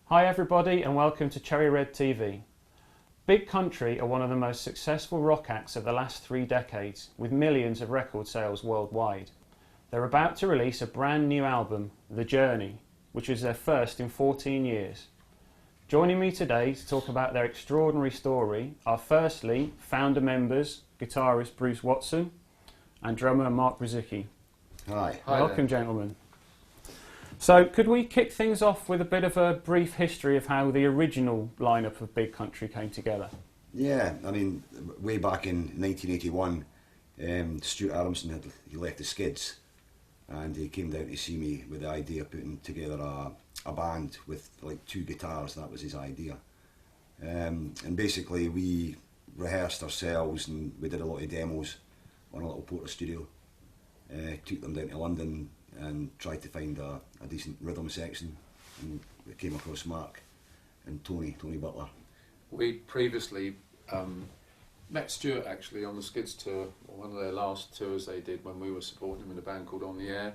Hi everybody and welcome to Cherry Red TV. Big Country are one of the most successful rock acts of the last 3 decades, with millions of record sales worldwide. They're about to release a brand new album, The Journey, which is their first in 14 years. Joining me today to talk about their extraordinary story are firstly founder members, guitarist Bruce Watson and drummer Mark Brzezicki. Hi. Welcome gentlemen. So could we kick things off with a bit of a brief history of how the original lineup of Big Country came together? Yeah, I mean, way back in 1981, Stuart Adamson he left the Skids, and he came down to see me with the idea of putting together a band with like 2 guitars. That was his idea, and basically we rehearsed ourselves and we did a lot of demos on a little porter studio. Took them down to London and tried to find a decent rhythm section, and we came across Mark and Tony Butler. We previously met Stewart actually on the Skids tour, one of their last tours they did when we were supporting them in a band called On The Air,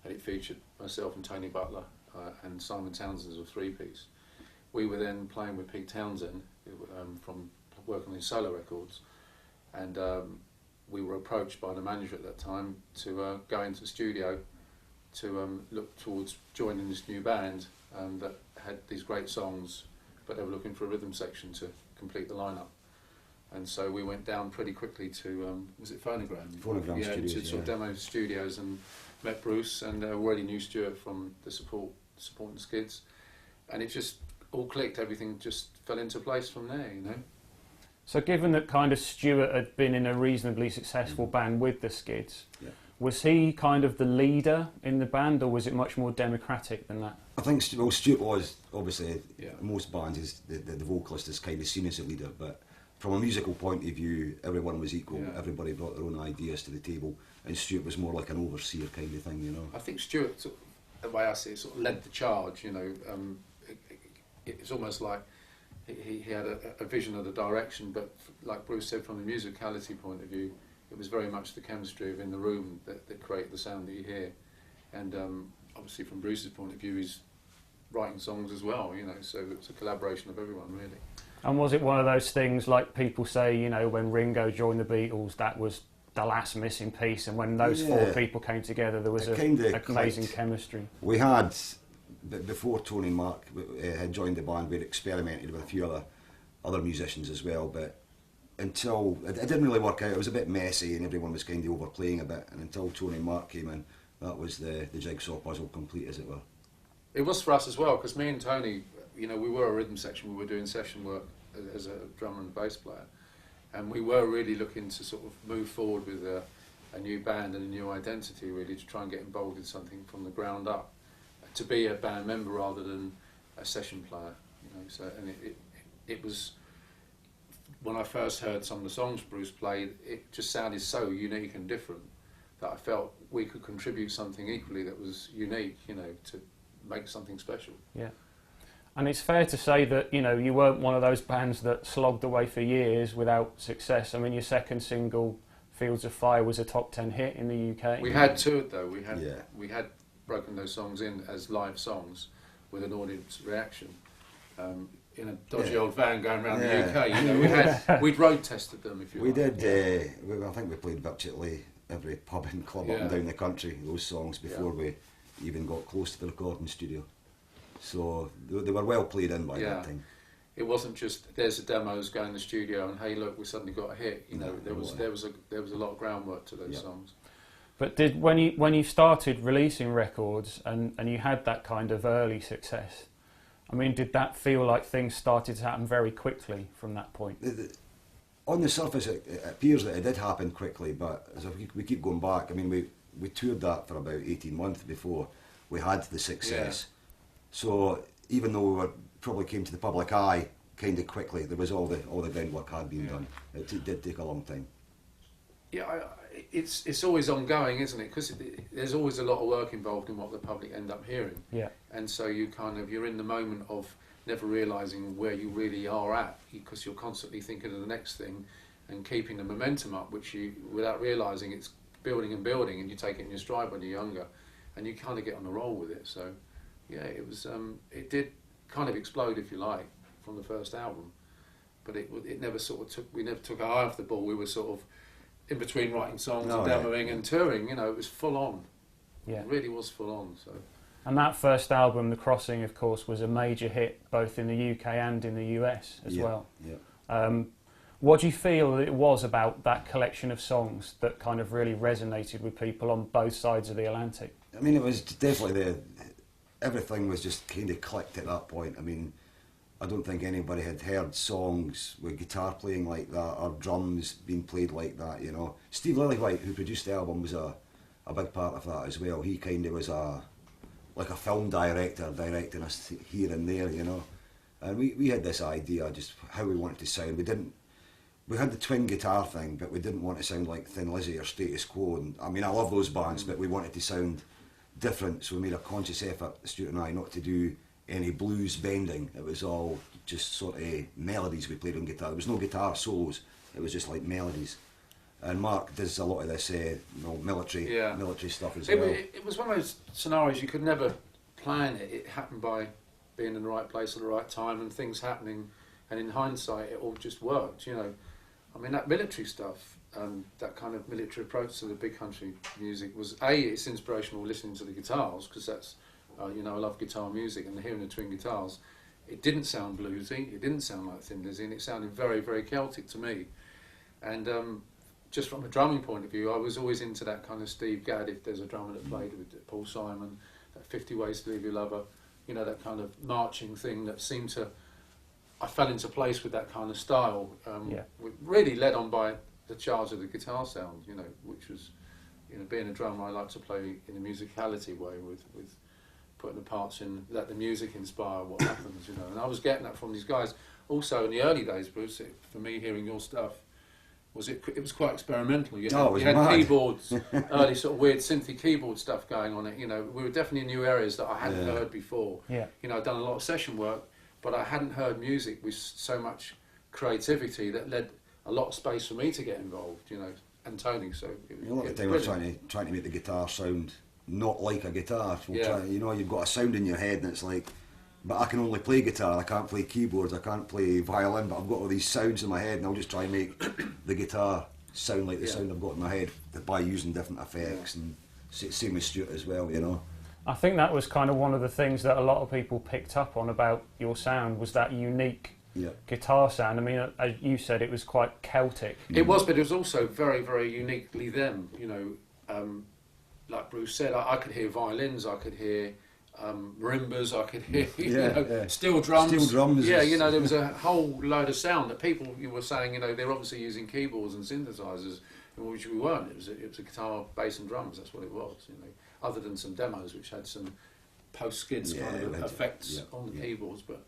and it featured myself and Tony Butler and Simon Townsend as a 3-piece. We were then playing with Pete Townsend from working on his solo records, and we were approached by the manager at that time to go into the studio to look towards joining this new band that had these great songs, but they were looking for a rhythm section to complete the lineup. And so we went down pretty quickly to, was it Phonogram? Phonogram Studios, to sort of demo studios, and met Bruce, and already knew Stuart from the supporting the Skids, and it just all clicked. Everything just fell into place from there, you know. So given that kind of Stuart had been in a reasonably successful band with the Skids, was he kind of the leader in the band, or was it much more democratic than that? I think Stuart was, obviously, most bands is the vocalist is kind of seen as a leader, but from a musical point of view, everyone was equal. Everybody brought their own ideas to the table, and Stuart was more like an overseer kind of thing, you know. I think Stuart, the way I see it, sort of led the charge, you know. It's almost like he had a vision of the direction, but like Bruce said, from the musicality point of view, it was very much the chemistry of in the room that created the sound that you hear. And obviously from Bruce's point of view, he's writing songs as well, you know, so it's a collaboration of everyone, really. And was it one of those things like people say, you know, when Ringo joined the Beatles, that was the last missing piece, and when those 4 people came together, there was amazing chemistry? We had, before Tony and Mark had joined the band, we'd experimented with a few other musicians as well, but until it didn't really work out. It was a bit messy and everyone was kind of overplaying a bit, and until Tony and Mark came in, that was the jigsaw puzzle complete, as it were. It was for us as well, because me and Tony, you know, we were a rhythm section. We were doing session work as a drummer and bass player, and we were really looking to sort of move forward with a new band and a new identity, really, to try and get involved in something from the ground up, to be a band member rather than a session player, you know. So, and it was, when I first heard some of the songs Bruce played, it just sounded so unique and different that I felt we could contribute something equally that was unique, you know, to make something special. Yeah. And it's fair to say that, you know, you weren't one of those bands that slogged away for years without success. I mean, your second single, Fields of Fire, was a top 10 hit in the UK. We had toured though. We had broken those songs in as live songs with an audience reaction. In a dodgy old van going around the UK, you know, we'd road tested them, if you like. We did. I think we played virtually every pub and club up and down the country, those songs, before we even got close to the recording studio. So they were well played in by that time. It wasn't just there's the demos, go in the studio and hey look, we suddenly got a hit. You know, there was a lot of groundwork to those songs. But when you started releasing records and you had that kind of early success, I mean, did that feel like things started to happen very quickly from that point? On the surface, it appears that it did happen quickly, but as we keep going back, I mean, we toured that for about 18 months before we had the success. So even though we probably came to the public eye kind of quickly, there was all the groundwork had been done. It did take a long time. Yeah, it's always ongoing, isn't it? Because there's always a lot of work involved in what the public end up hearing. Yeah. And so you're in the moment of never realising where you really are at, because you're constantly thinking of the next thing and keeping the momentum up, which you, without realising, it's building and building, and you take it in your stride when you're younger, and you kind of get on a roll with it. So, yeah, it was. It did kind of explode, if you like, from the first album. But it never sort of we never took our eye off the ball. We were sort of in between writing songs and demoing and touring. You know, it was full on. Yeah. It really was full on. So. And that first album, The Crossing, of course, was a major hit both in the UK and in the US as well. Yeah. What do you feel that it was about that collection of songs that kind of really resonated with people on both sides of the Atlantic? I mean, it was definitely everything was just kind of clicked at that point. I mean, I don't think anybody had heard songs with guitar playing like that or drums being played like that, you know. Steve Lillywhite, who produced the album, was a big part of that as well. He kind of was like a film director, directing us here and there, you know. And we had this idea just how we wanted to sound. We had the twin guitar thing, but we didn't want to sound like Thin Lizzy or Status Quo. And I mean, I love those bands, but we wanted to sound different, so we made a conscious effort, Stuart and I, not to do any blues bending. It was all just sort of melodies we played on guitar. There was no guitar solos, it was just like melodies. And Mark does a lot of this military stuff as well. It was one of those scenarios you could never plan it. It happened by being in the right place at the right time and things happening, and in hindsight it all just worked, you know. I mean, that military stuff, that kind of military approach to the big country music was, it's inspirational listening to the guitars, because that's, you know, I love guitar music, and hearing the twin guitars, it didn't sound bluesy, it didn't sound like Thin Lizzy, and it sounded very, very Celtic to me. And just from a drumming point of view, I was always into that kind of Steve Gadd, if there's a drummer that played with Paul Simon, that 50 Ways to Leave Your Lover, you know, that kind of marching thing that seemed to, I fell into place with that kind of style, really led on by the charge of the guitar sound, you know, which was, you know, being a drummer, I like to play in a musicality way with putting the parts in, let the music inspire what happens, you know. And I was getting that from these guys. Also, in the early days, Bruce, for me, hearing your stuff, it was quite experimental. You had keyboards, early sort of weird synthy keyboard stuff going on it. You know, we were definitely in new areas that I hadn't heard before. Yeah. You know, I'd done a lot of session work, but I hadn't heard music with so much creativity that led a lot of space for me to get involved. You know, and Tony. So a lot of the time we're trying to make the guitar sound not like a guitar. You know, you've got a sound in your head, and it's like, but I can only play guitar. I can't play keyboards. I can't play violin. But I've got all these sounds in my head, and I'll just try and make the guitar sound like the sound I've got in my head by using different effects. And same with Stuart as well. You know. I think that was kind of one of the things that a lot of people picked up on about your sound, was that unique guitar sound. I mean, as you said, it was quite Celtic. It was, but it was also very, very uniquely them. You know, like Bruce said, I could hear violins, I could hear marimbas, I could hear steel drums. Steel drums. Yeah, you know, there was a whole load of sound that people, you were saying, you know, they're obviously using keyboards and synthesizers, which we weren't. It was a guitar, bass and drums. That's what it was. You know, other than some demos which had some post skids kind of effects on the keyboards, but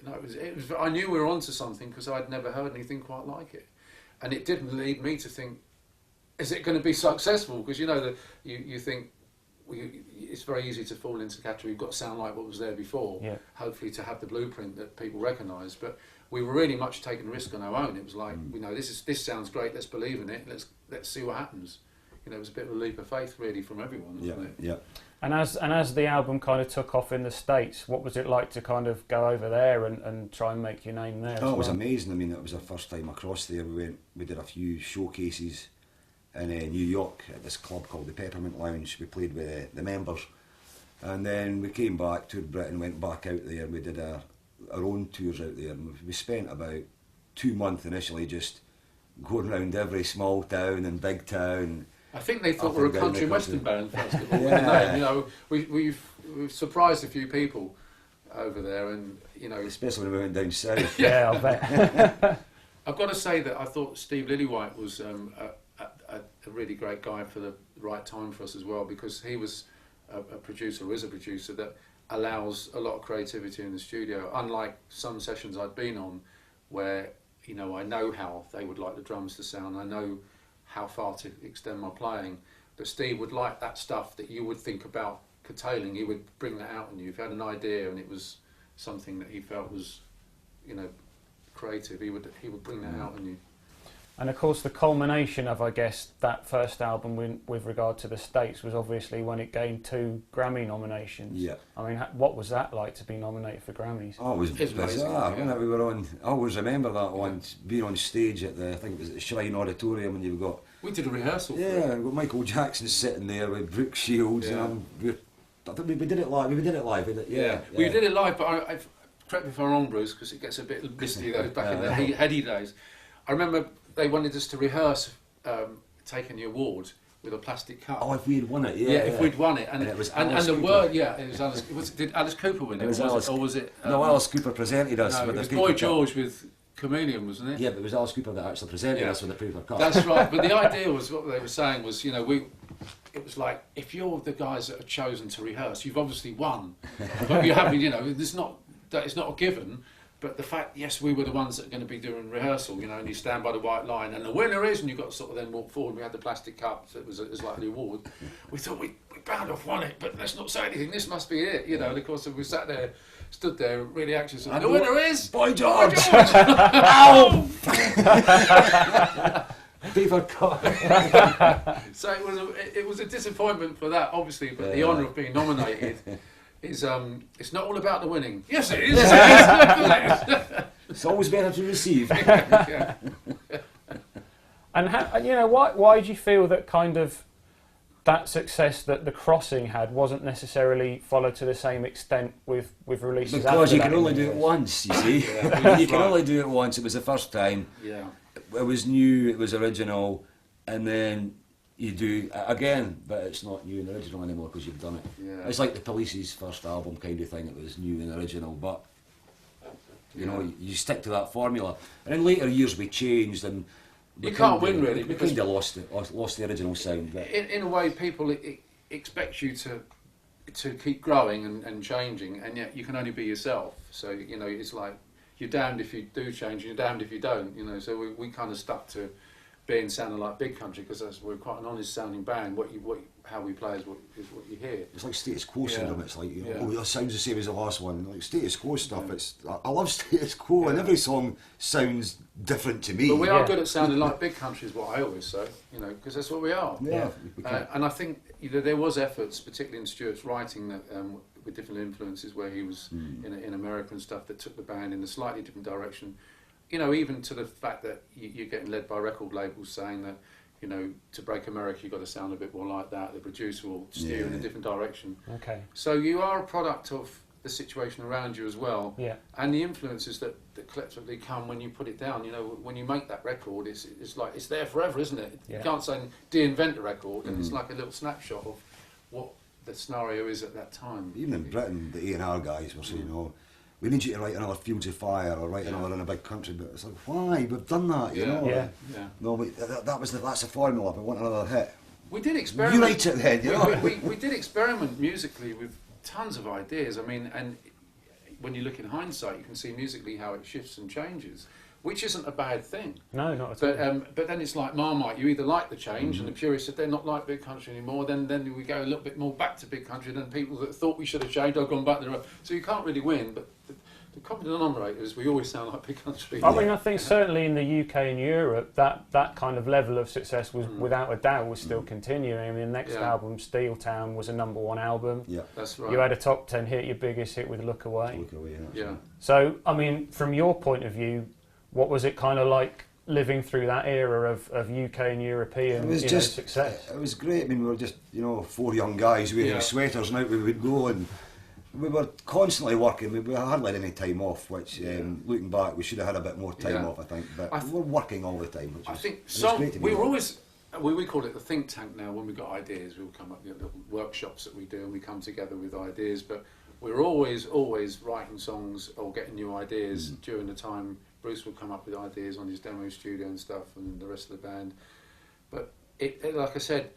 no, it was. I knew we were onto something because I'd never heard anything quite like it, and it didn't lead me to think, is it going to be successful? Because you know that you think it's very easy to fall into the category. You've got to sound like what was there before. Yeah. Hopefully, to have the blueprint that people recognise. But we were really much taking a risk on our own. It was like, you know, this sounds great. Let's believe in it. Let's see what happens. You know, it was a bit of a leap of faith, really, from everyone, wasn't it? Yeah. And as the album kind of took off in the States, what was it like to kind of go over there and try and make your name there? Oh, it was amazing. I mean, it was our first time across there. We did a few showcases in New York at this club called the Peppermint Lounge. We played with the members, and then we came back, toured Britain, went back out there. We did our own tours out there, and we spent about 2 months initially just going around every small town and big town. I think they thought we were a country western band first of all. You know, we've surprised a few people over there, and you know, especially when we went down south. Yeah, I'll bet. I've got to say that I thought Steve Lillywhite was a really great guy for the right time for us as well, because he was a producer, or is a producer, that allows a lot of creativity in the studio, unlike some sessions I'd been on where, you know, I know how they would like the drums to sound, I know how far to extend my playing, but Steve would like that stuff that you would think about curtailing. He would bring that out in you. If you had an idea and it was something that he felt was, you know, creative, he would bring that out in you. And of course, the culmination of, I guess, that first album with regard to the States was obviously when it gained 2 Grammy nominations. Yeah. I mean, what was that like to be nominated for Grammys? Oh, it was It's amazing, bizarre. yeah. When we were on, I always remember that one, being on stage at I think it was at the Shrine Auditorium, and you've got... We did a rehearsal. Yeah, we've got Michael Jackson sitting there with Brooke Shields, and I think we did it live. We did it live, didn't it? Yeah. We did it live, but I correct me if I'm wrong, Bruce, because it gets a bit misty those back in the heady days. I remember they wanted us to rehearse taking the award with a plastic cup. Oh, if we'd won it, if we'd won it, and it was and Alice the Cooper. word, it was Alice. Did Alice Cooper win it? It was Alice, or was it? no, Alice Cooper presented us No, with it a was paper Boy cup. George with Chameleon, wasn't it? Yeah, but it was Alice Cooper that actually presented us with a paper cup. That's right. But the idea was, what they were saying was, it was like, if you're the guys that are chosen to rehearse, you've obviously won, but you haven't. It's not a given. But the fact, yes, we were the ones that are going to be doing rehearsal, and you stand by the white line, and the winner is, and you've got to sort of then walk forward. We had the plastic cup, so it was like the award. We thought we bound off won it, but let's not say anything. This must be it, And of course, we stood there, really anxious. And the winner is Boy George. Ow! Paper cup. So it was a disappointment for that, obviously, but the honour of being nominated. It's not all about the winning. Yes, it is. It's always better to receive. Yeah. And why do you feel that kind of that success that The Crossing had wasn't necessarily followed to the same extent with releases? Because after you that can only do it once, you see. You can only do it once. It was the first time. Yeah. It was new, it was original, and then you do it again, but it's not new and original anymore because you've done it. Yeah. It's like the Police's first album kind of thing. It was new and original, but you stick to that formula. And in later years we changed, and You can't win, really, We because- kind of lost the original sound. But In a way, people expect you to keep growing and changing, and yet you can only be yourself. So it's like you're damned if you do change, and you're damned if you don't. So we kind of stuck to sounding like Big Country because we're quite an honest sounding band. How we play is what you hear. it's like status quo syndrome. It's like Yeah. oh, that sounds the same as the last one. Like status quo stuff. I love status quo, and every song sounds different to me. But we are good at sounding like Big Country, is what I always say. Because that's what we are. Yeah, we can't. And I think there was efforts, particularly in Stuart's writing, that with different influences, where he was in America and stuff, that took the band in a slightly different direction. Even to the fact that you're getting led by record labels saying that, to break America, you've got to sound a bit more like that. The producer will steer in a different direction. Okay. So you are a product of the situation around you as well, and the influences that collectively come when you put it down. When you make that record, it's like it's there forever, isn't it? Yeah. You can't say de-invent a record, and it's like a little snapshot of what the scenario is at that time. Even in Britain, the A&R guys were saying, we need you to write another Fields of Fire or write another In a Big Country, but it's like, why? We've done that, you know? Yeah. No, that's a formula, but we want another hit. We did experiment. You write it then, you know? We did experiment musically with tons of ideas. I mean, and when you look in hindsight, you can see musically how it shifts and changes, which isn't a bad thing. No, not at all. But then it's like Marmite. You either like the change, and the purists said they're not like Big Country anymore. Then we go a little bit more back to Big Country. Then people that thought we should have changed have gone back to the road. So you can't really win. But the common denominator is we always sound like Big Country. I mean, I think certainly in the UK and Europe, that kind of level of success was, without a doubt, was still continuing. I mean, the next album, Steel Town, was a #1 album. Yeah. That's right. You had a top 10 hit, your biggest hit with Look Away. Look away, Yeah. So, I mean, from your point of view, what was it kind of like living through that era of UK and European success? It was great. I mean, we were just, 4 young guys wearing sweaters, and out we would go, and we were constantly working. We hardly had any time off, which, looking back, we should have had a bit more time off, I think. But we were working all the time. Which I was, think it was some, great to be we were there. always, we call it the think tank now. When we got ideas, we'll come up with little workshops that we do, and we come together with ideas. But we're always writing songs or getting new ideas during the time. Bruce would come up with ideas on his demo studio and stuff, and the rest of the band. But it like I said,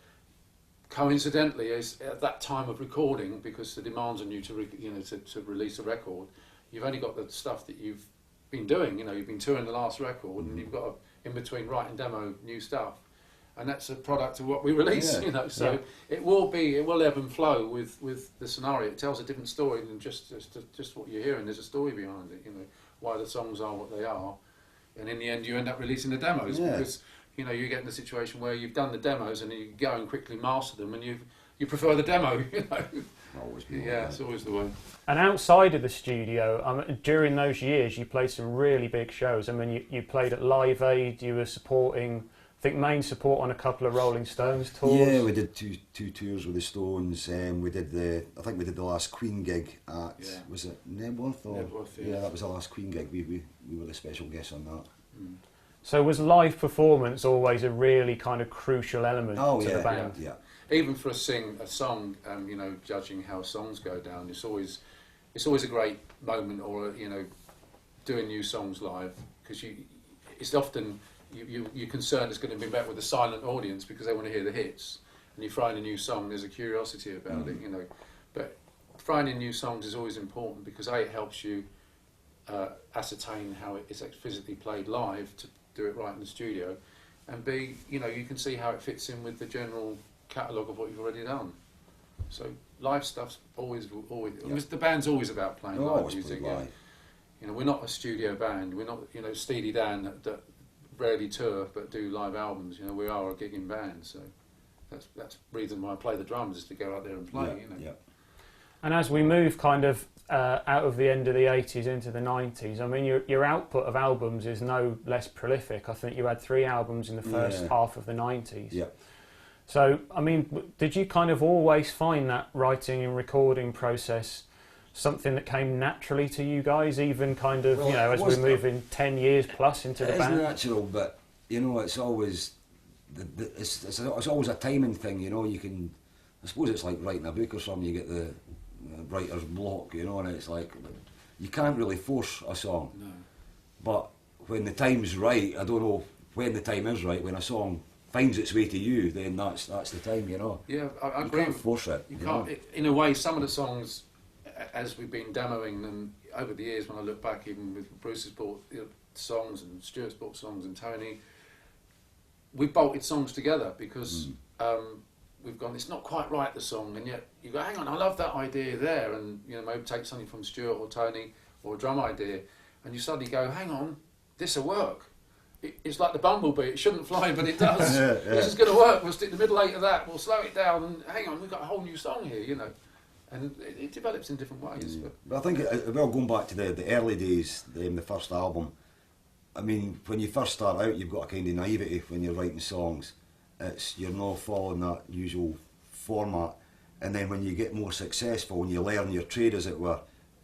coincidentally, is at that time of recording, because the demands on you to release a record, you've only got the stuff that you've been doing. You've been touring the last record, and you've got in between writing demo new stuff, and that's a product of what we release. So it will ebb and flow with the scenario. It tells a different story than just what you're hearing. There's a story behind it. Why the songs are what they are. and in the end you end up releasing the demos because you know you get in a situation where you've done the demos and you go and quickly master them, and you prefer the demo. You know, it's always the way. And outside of the studio, during those years, you played some really big shows. I mean, you played at Live Aid. You were supporting, I think, main support on a couple of Rolling Stones tours. Yeah, we did two tours with the Stones. We did I think we did the last Queen gig at, was it Nebworth? Nebworth, yeah, that was the last Queen gig. We were the special guests on that. Mm. So was live performance always a really kind of crucial element to the band? Yeah. Even for a song, you know, judging how songs go down, it's always a great moment, or you know, doing new songs live, because it's often you're concerned it's going to be met with a silent audience because they want to hear the hits, and you throw in a new song, there's a curiosity about it, you know. But throwing in new songs is always important because A, it helps you ascertain how it is physically played live to do it right in the studio, and B, you know, you can see how it fits in with the general catalogue of what you've already done. So live stuff's always the band's always about playing live music. Live. You know, we're not a studio band. We're not, you know, Steely Dan that rarely tour but do live albums. You know, we are a gigging band. So that's the reason why I play the drums, is to go out there and play. You know. Yeah. And as we move kind of out of the end of the 80s into the 90s, I mean, your output of albums is no less prolific. I think you had 3 albums in the first half of the 90s. Yeah. So, I mean, did you kind of always find that writing and recording process something that came naturally to you guys, even kind of, you know, as we're moving 10 years plus into the band? It's natural, but, you know, it's always, it's always a timing thing, you know. You can, I suppose it's like writing a book or something, you get the writer's block, you know, and it's like, you can't really force a song. No. But when the time's right, I don't know when the time is right, when a song finds its way to you, then that's the time, you know. Yeah, I you agree. Can't force it. You can't. In a way, some of the songs, as we've been demoing them over the years, when I look back, even with Bruce's bought songs and Stuart's bought songs and Tony, we bolted songs together because we've gone, it's not quite right, the song, and yet you go, hang on, I love that idea there, and you know, maybe take something from Stuart or Tony or a drum idea, and you suddenly go, hang on, this will work. It's like the bumblebee, it shouldn't fly, but it does. This is going to work, we'll stick the middle 8 of that, we'll slow it down, and hang on, we've got a whole new song here, you know. And it develops in different ways. Yeah. But I think, well, going back to the early days, the first album, I mean, when you first start out, you've got a kind of naivety when you're writing songs. You're not following that usual format, and then when you get more successful and you learn your trade, as it were,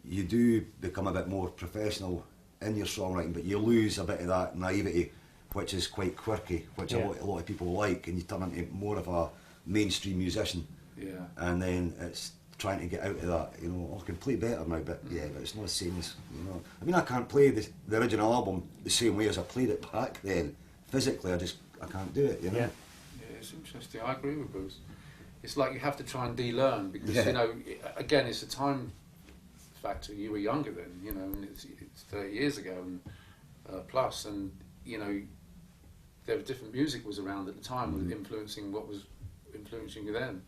you do become a bit more professional in your songwriting, but you lose a bit of that naivety, which is quite quirky, which a lot of people like, and you turn into more of a mainstream musician. Yeah. And then it's trying to get out of that, you know. I can play better now, but it's not the same as, you know. I mean, I can't play the original album the same way as I played it back then. Physically, I can't do it, you know. Yeah, it's interesting. I agree with Bruce. It's like you have to try and de-learn because, you know, again, it's a time factor. You were younger then, you know, and it's 30 years ago and plus, and, you know, there was different music was around at the time with influencing what was influencing you then.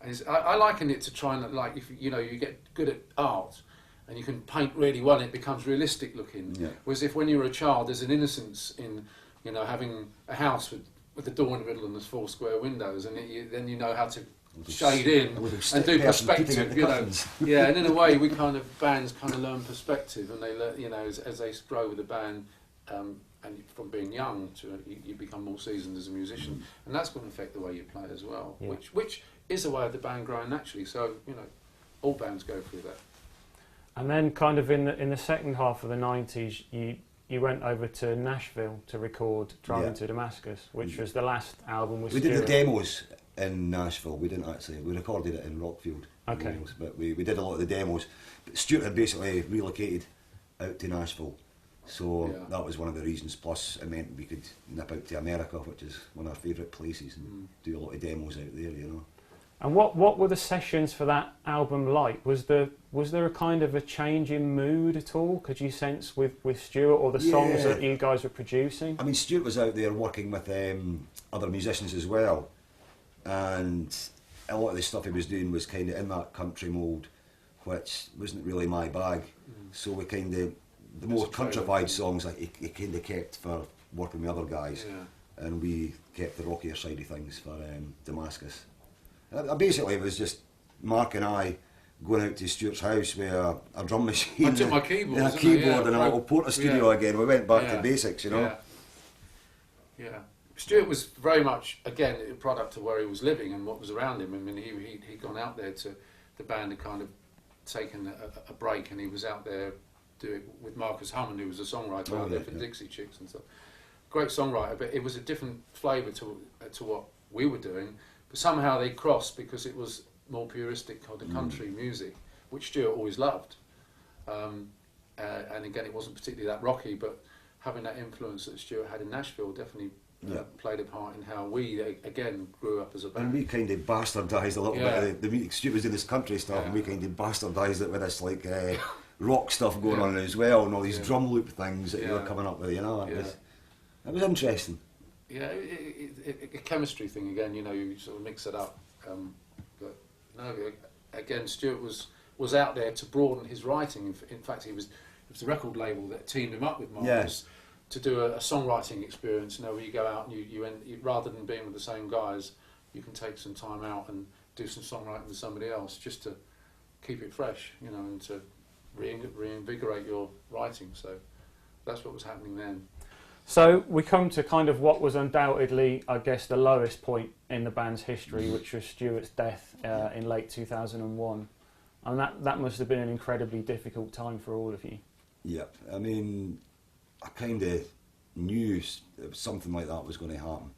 And I liken it to trying to, like, if you know, you get good at art and you can paint really well, it becomes realistic looking. Yeah. Whereas if when you were a child, there's an innocence in, you know, having a house with a door in the middle and there's 4 square windows, and then you know how to shade in and do perspective, you know. Yeah, and in a way, bands kind of learn perspective, and they learn, you know, as they grow with the band, and from being young to you become more seasoned as a musician, and that's going to affect the way you play as well, which is a way of the band growing naturally. So, you know, all bands go through that. And then kind of in the second half of the 90s, you went over to Nashville to record Driving to Damascus, which was the last album with Stewart. We did the demos in Nashville. We didn't actually, we recorded it in Rockfield. Okay. Wales, but we did a lot of the demos. But Stewart had basically relocated out to Nashville. So that was one of the reasons, plus it meant we could nip out to America, which is one of our favourite places, and do a lot of demos out there, you know. And what were the sessions for that album like? Was there a kind of a change in mood at all? Could you sense with Stewart or the songs that you guys were producing? I mean, Stewart was out there working with other musicians as well, and a lot of the stuff he was doing was kind of in that country mould, which wasn't really my bag. So we kind of the more countrified songs that he kind of kept for working with other guys, and we kept the rockier side of things for Damascus. Basically, it was just Mark and I going out to Stuart's house with a drum machine. I took my keyboard, and a little Porter studio again. We went back to basics, you know. Yeah. Stewart was very much, again, a product of where he was living and what was around him. I mean, he'd gone out there to, the band had kind of taken a break, and he was out there doing with Marcus Hammond, who was a songwriter out there for Dixie Chicks and stuff. Great songwriter, but it was a different flavour to what we were doing. But somehow they crossed because it was more puristic kind of country music, which Stewart always loved. And again, it wasn't particularly that rocky, but having that influence that Stewart had in Nashville definitely played a part in how we, again, grew up as a band. And we kind of bastardised a little bit of the music. Stewart was doing this country stuff, and we kind of bastardised it with this like rock stuff going on as well, and all these drum loop things that you were coming up with, you know. It was interesting. Yeah, a chemistry thing again, you know, you sort of mix it up. But no, again, Stewart was out there to broaden his writing. In fact, it was the record label that teamed him up with Marcus to do a songwriting experience. You know, where you go out and you rather than being with the same guys, you can take some time out and do some songwriting with somebody else just to keep it fresh, you know, and to reinvigorate your writing. So that's what was happening then. So we come to kind of what was undoubtedly, I guess, the lowest point in the band's history, which was Stuart's death in late 2001. And that must have been an incredibly difficult time for all of you. Yeah, I mean, I kind of knew something like that was going to happen.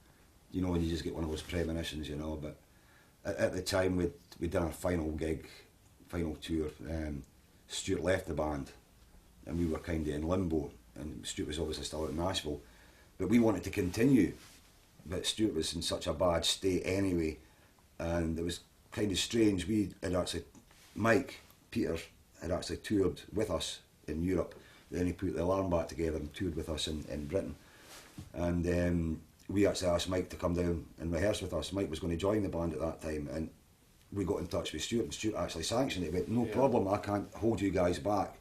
You know, when you just get one of those premonitions, you know. But at the time we'd done our final gig, final tour, Stuart left the band, and we were kind of in limbo. And Stuart was obviously still out in Nashville, but we wanted to continue. But Stuart was in such a bad state anyway, and it was kind of strange. Mike Peters had actually toured with us in Europe. Then he put the alarm back together and toured with us in Britain. And we actually asked Mike to come down and rehearse with us. Mike was going to join the band at that time, and we got in touch with Stuart, and Stuart actually sanctioned it. He went, no problem, I can't hold you guys back,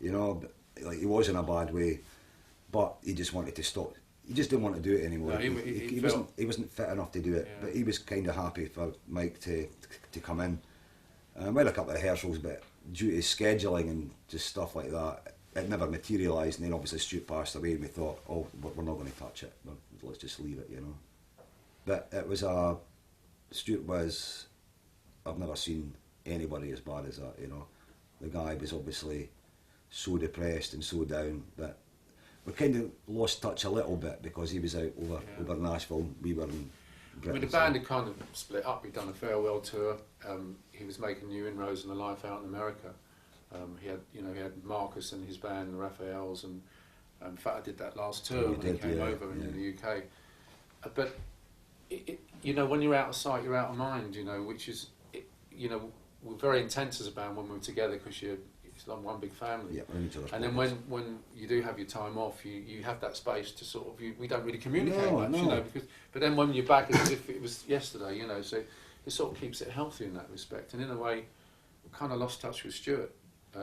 you know. But, like, he was in a bad way, but he just wanted to stop. He just didn't want to do it anymore. No, he wasn't fit enough to do it, but he was kind of happy for Mike to come in. We had a couple of rehearsals, but due to scheduling and just stuff like that, it never materialised. And then obviously Stuart passed away, and we thought, oh, we're not going to touch it. Let's just leave it, you know. But it was Stuart was, I've never seen anybody as bad as that, you know. The guy was obviously so depressed and so down, but we kind of lost touch a little bit because he was out over Nashville, we were in Britain. I mean, the band had kind of split up. He'd done a farewell tour. He was making new inroads in the life out in America. He had Marcus and his band, the Raphaels, and in fact I did that last tour when he came over in the UK. But you know, when you're out of sight, you're out of mind. You know, which is, you know, we're very intense as a band when we're together because it's like one big family. And then when you do have your time off, you have that space to sort of, we don't really communicate much, you know, but then when you're back, it's as if it was yesterday, you know, so it sort of keeps it healthy in that respect. And in a way, we kind of lost touch with Stuart.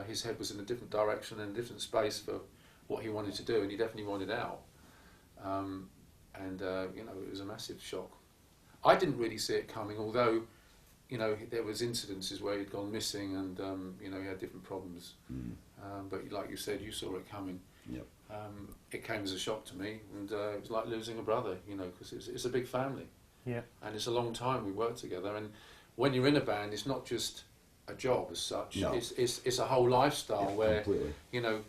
His head was in a different direction and a different space for what he wanted to do, and he definitely wanted out. You know, it was a massive shock. I didn't really see it coming, although, you know, there was incidences where he'd gone missing, and you know, he had different problems. But like you said, you saw it coming. Yep. It came as a shock to me, and it was like losing a brother, you know, because it's a big family. Yeah. And it's a long time we worked together, and when you're in a band, it's not just a job as such. No. It's a whole lifestyle where completely. You know,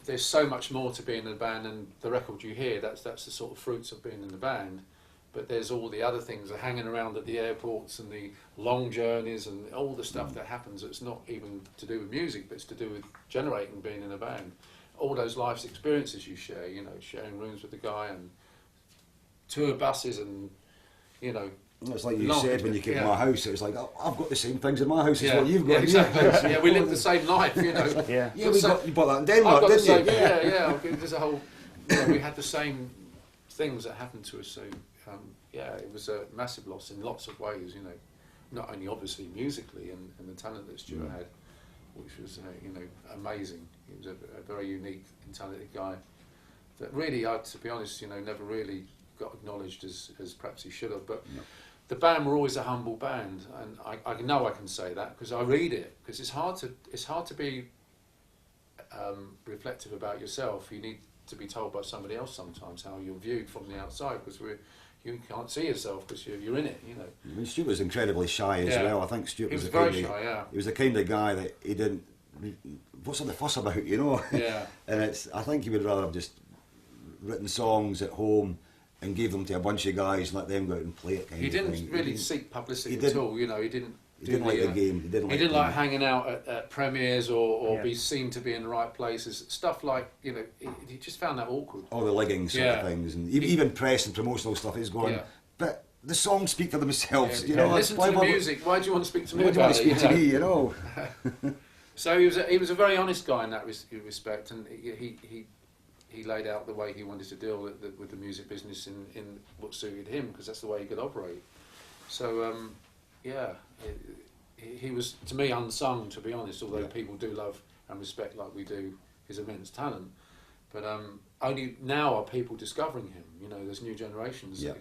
there's so much more to being in a band than the record you hear. That's the sort of fruits of being in the band. But there's all the other things that are hanging around at the airports and the long journeys and all the stuff that happens that's not even to do with music, but it's to do with generating being in a band. All those life's experiences you share, you know, sharing rooms with the guy and tour buses and, you know. It's like you said when you came to my house, it was like, oh, I've got the same things in my house as what you've got. Exactly. Yeah, we live the same life, you know. You bought that in Denmark, didn't you? Yeah. There's a whole, you know, we had the same things that happened to us, so it was a massive loss in lots of ways, you know, not only obviously musically and the talent that Stewart had, which was, you know, amazing. He was a very unique and talented guy that really, to be honest, never really got acknowledged as perhaps he should have. But the band were always a humble band, and I know I can say that because I read it. Because it's hard to be reflective about yourself. You need to be told by somebody else sometimes how you're viewed from the outside, because you can't see yourself because you're in it. I mean, Stuart was incredibly shy as well. I think Stuart he was the very kind shy. Yeah, he was the kind of guy that he didn't. What's all the fuss about, Yeah. And I think he would rather have just written songs at home and gave them to a bunch of guys and let them go out and play it. He didn't really seek publicity at all. He didn't. He didn't like the game. He didn't like hanging out at premieres or be seen to be in the right places. Stuff like, he just found that awkward. All the leggings sort of things, and even press and promotional stuff is going. But the songs speak for themselves. Listen to the music. Why do you want to speak to me about it? Why do you want to speak to me? So he was a very honest guy in that respect, and he laid out the way he wanted to deal with the music business in what suited him, because that's the way he could operate. So he was, to me, unsung, to be honest, although people do love and respect, like we do, his immense talent. But only now are people discovering him. There's new generations. Yeah.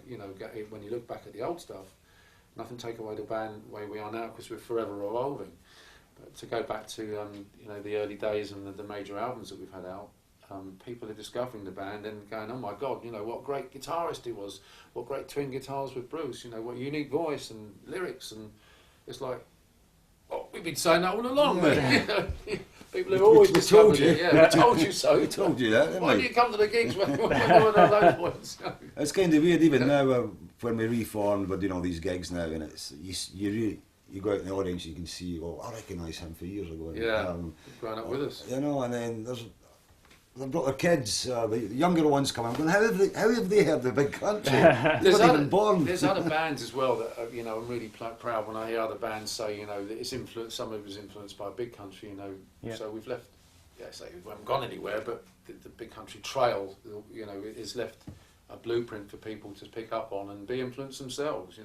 When you look back at the old stuff, nothing take away the band the way we are now, because we're forever evolving. But to go back to the early days and the major albums that we've had out, people are discovering the band and going, oh my God, what great guitarist he was, what great twin guitars with Bruce, what unique voice and lyrics, and it's like, oh, we've been saying that all along, man. People have always discovered it. Yeah, we told you so. We told you that, didn't we? Why do you come to the gigs when we're at those points? It's kind of weird, even now when we reformed, we're doing all these gigs now, and it's you go out in the audience, you can see, well, I recognise him for years ago. Yeah, growing up with us. And then they've brought their kids, the younger ones come in, going, how have they heard the Big Country? They're not even born. There's other bands as well that, I'm really proud when I hear other bands say, that it's influenced, some of it was influenced by Big Country, so we've left, say we haven't gone anywhere, but the Big Country trail, is left a blueprint for people to pick up on and be influenced themselves,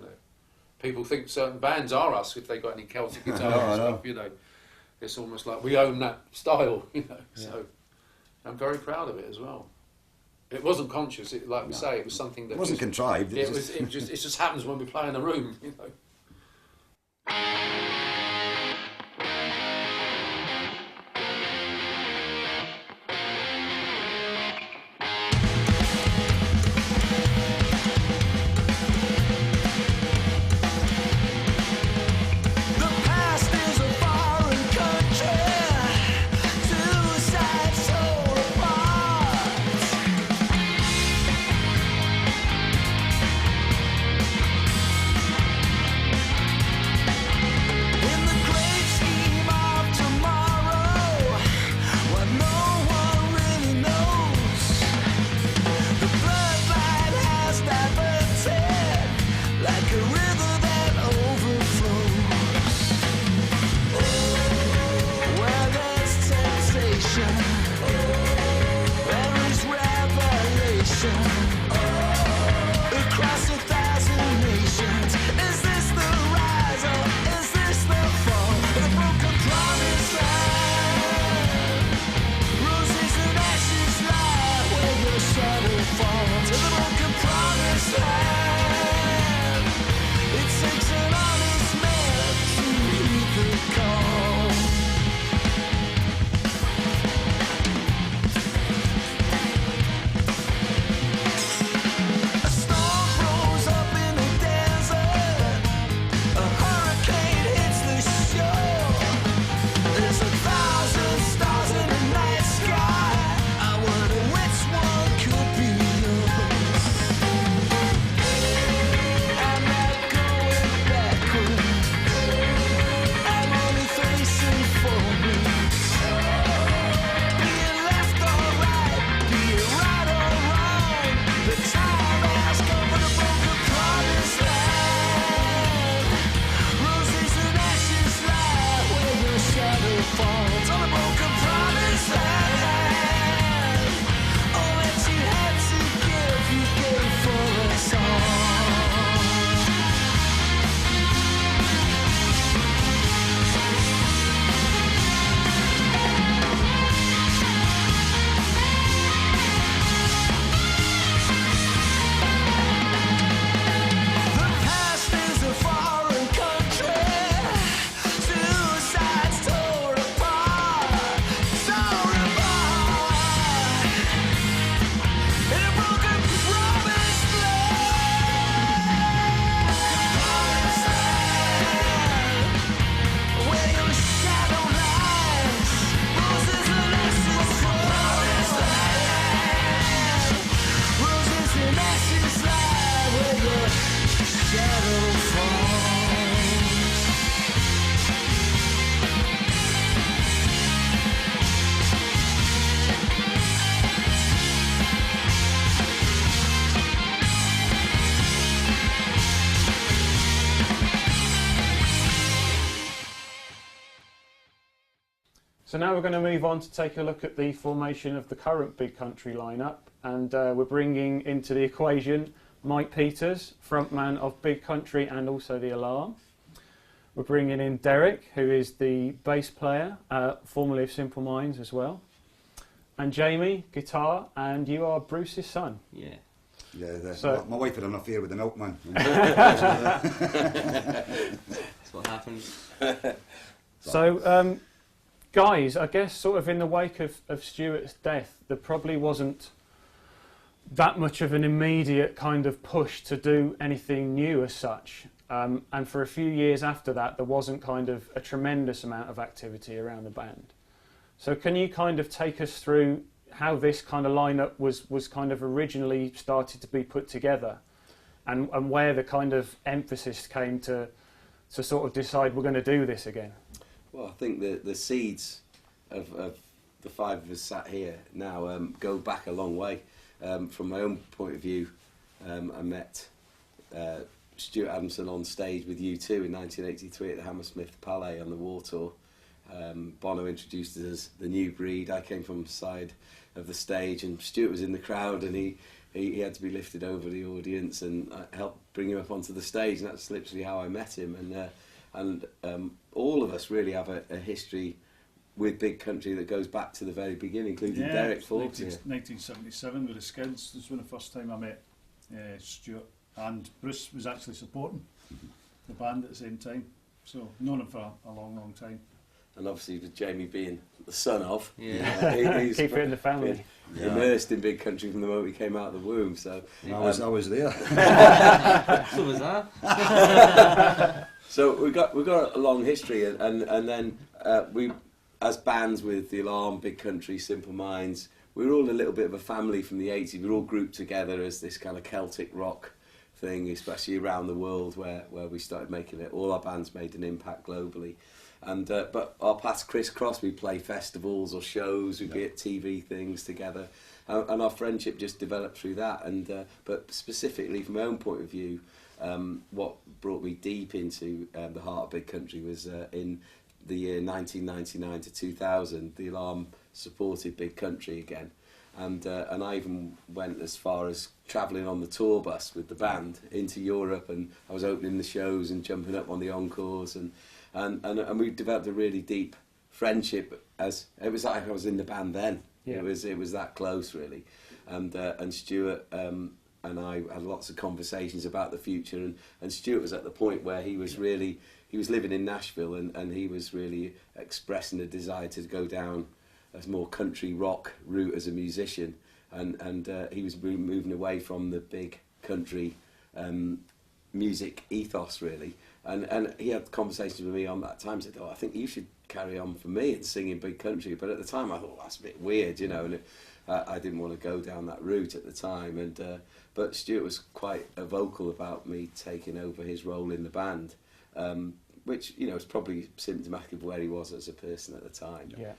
People think certain bands are us if they got any Celtic guitar and stuff, It's almost like we own that style, so I'm very proud of it as well. It wasn't conscious, like we say, it was something that... It wasn't contrived. It just happens when we play in a room, So now we're going to move on to take a look at the formation of the current Big Country lineup, and we're bringing into the equation Mike Peters, frontman of Big Country and also The Alarm. We're bringing in Derek, who is the bass player, formerly of Simple Minds as well, and Jamie, guitar, and you are Bruce's son. Yeah. Yeah, So- my wife had an affair with the milkman. That's what happens. So, guys, I guess sort of in the wake of Stuart's death, there probably wasn't that much of an immediate kind of push to do anything new as such. And for a few years after that, there wasn't kind of a tremendous amount of activity around the band. So can you kind of take us through how this kind of lineup was kind of originally started to be put together, and where the kind of emphasis came to sort of decide we're going to do this again? Well, I think the seeds of the five of us sat here now go back a long way. From my own point of view, I met Stuart Adamson on stage with U2 in 1983 at the Hammersmith Palais on the War Tour. Bono introduced us as the new breed. I came from the side of the stage, and Stuart was in the crowd, and he had to be lifted over the audience, and I helped bring him up onto the stage, and that's literally how I met him. And all of us really have a history with Big Country that goes back to the very beginning, including Derek Forbes. 1977 with the Skids. This was the first time I met Stuart, and Bruce was actually supporting the band at the same time. So known him for a long, long time. And obviously with Jamie being the son of, Keep it in the family. Immersed in Big Country from the moment he came out of the womb. So I was there. So was that. So we've got a long history, and then we, as bands with The Alarm, Big Country, Simple Minds, we were all a little bit of a family from the 80s. We were all grouped together as this kind of Celtic rock thing, especially around the world where we started making it. All our bands made an impact globally. And but our paths crisscross. We play festivals or shows. We'd be at TV things together, and our friendship just developed through that. And but specifically from my own point of view, what brought me deep into the heart of Big Country was in the year 1999 to 2000. The Alarm supported Big Country again, and I even went as far as travelling on the tour bus with the band into Europe, and I was opening the shows and jumping up on the encores, and we developed a really deep friendship. As it was like I was in the band then. Yeah. It was that close really, and Stuart and I had lots of conversations about the future, and Stuart was at the point where he was living in Nashville, and he was really expressing a desire to go down a more country rock route as a musician, and he was moving away from the big country music ethos really. And he had conversations with me on that time, said, I think you should carry on for me and sing in Big Country. But at the time I thought, that's a bit weird, and I didn't want to go down that route at the time. But Stuart was quite vocal about me taking over his role in the band, which, is probably symptomatic of where he was as a person at the time. Yeah.